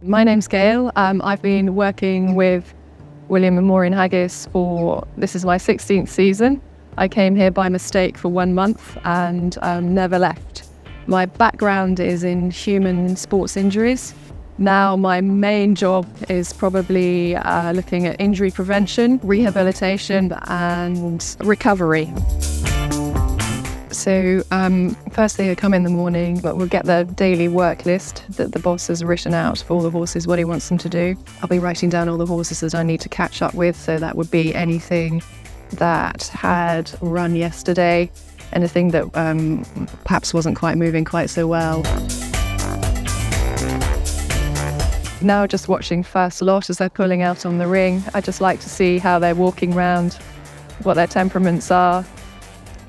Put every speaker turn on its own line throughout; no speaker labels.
My name's Gail. I've been working with William and Maureen Haggis this is my 16th season. I came here by mistake for 1 month and never left. My background is in human sports injuries. Now my main job is probably looking at injury prevention, rehabilitation and recovery. So firstly I come in the morning, but we'll get the daily work list that the boss has written out for all the horses, what he wants them to do. I'll be writing down all the horses that I need to catch up with, so that would be anything that had run yesterday, anything that perhaps wasn't quite moving quite so well. Now just watching first lot as they're pulling out on the ring. I just like to see how they're walking around, what their temperaments are,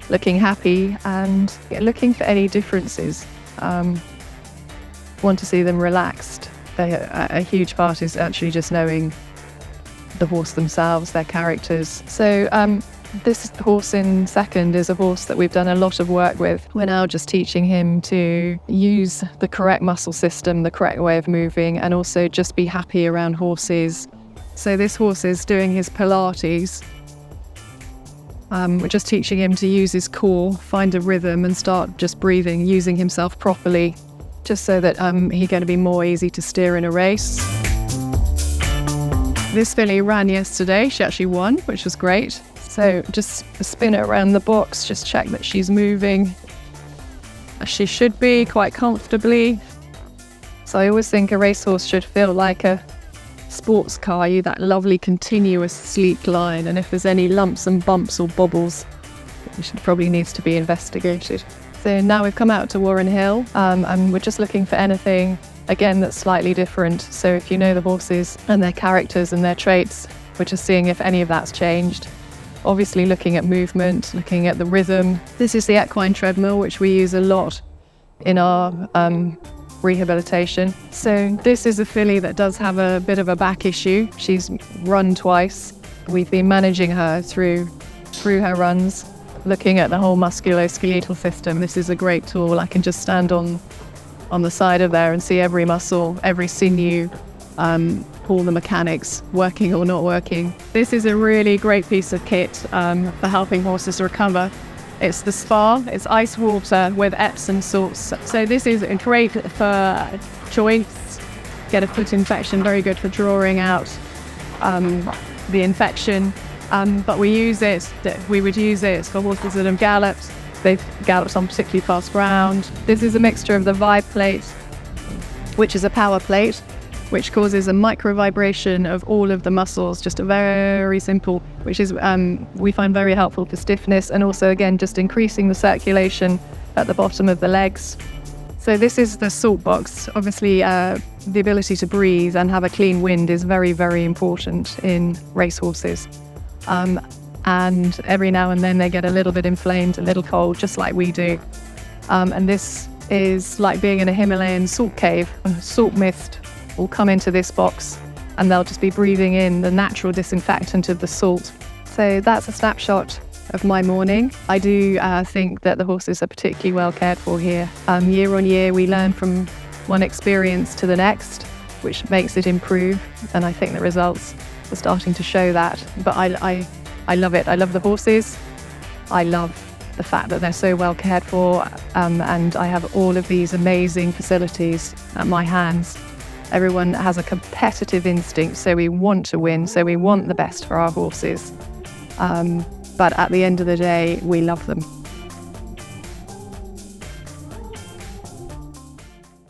looking happy and looking for any differences. Want to see them relaxed. A huge part is actually just knowing the horse themselves, their characters. So this horse in second is a horse that we've done a lot of work with. We're now just teaching him to use the correct muscle system, the correct way of moving, and also just be happy around horses. So this horse is doing his Pilates. We're just teaching him to use his core, find a rhythm and start just breathing, using himself properly, just so that he's going to be more easy to steer in a race. This filly ran yesterday. She actually won, which was great. So just spin her around the box, just check that she's moving as she should be, quite comfortably. So I always think a racehorse should feel like a sports car, that lovely continuous sleek line, and if there's any lumps and bumps or bobbles, it probably needs to be investigated. So now we've come out to Warren Hill and we're just looking for anything again that's slightly different. So if you know the horses and their characters and their traits, we're just seeing if any of that's changed. Obviously looking at movement, looking at the rhythm. This is the equine treadmill, which we use a lot in our rehabilitation. So this is a filly that does have a bit of a back issue. She's run twice. We've been managing her through her runs, looking at the whole musculoskeletal system. This is a great tool. I can just stand on the side of there and see every muscle, every sinew, all the mechanics working or not working. This is a really great piece of kit for helping horses recover. It's the spa, it's ice water with Epsom salts. So this is great for joints, get a foot infection, very good for drawing out the infection. But we would use it for horses that have galloped. They've galloped on particularly fast ground. This is a mixture of the Vibe plate, which is a power plate, which causes a micro vibration of all of the muscles, just a very simple, which is we find very helpful for stiffness, and also again just increasing the circulation at the bottom of the legs. So this is the salt box. Obviously the ability to breathe and have a clean wind is very, very important in racehorses. And every now and then they get a little bit inflamed, a little cold, just like we do. And this is like being in a Himalayan salt cave. Salt mist will come into this box and they'll just be breathing in the natural disinfectant of the salt. So that's a snapshot of my morning. I do think that the horses are particularly well cared for here. Year on year we learn from one experience to the next, which makes it improve, and I think the results are starting to show that. But I love it. I love the horses. I love the fact that they're so well cared for, and I have all of these amazing facilities at my hands. Everyone has a competitive instinct, so we want to win, so we want the best for our horses. But at the end of the day, we love them.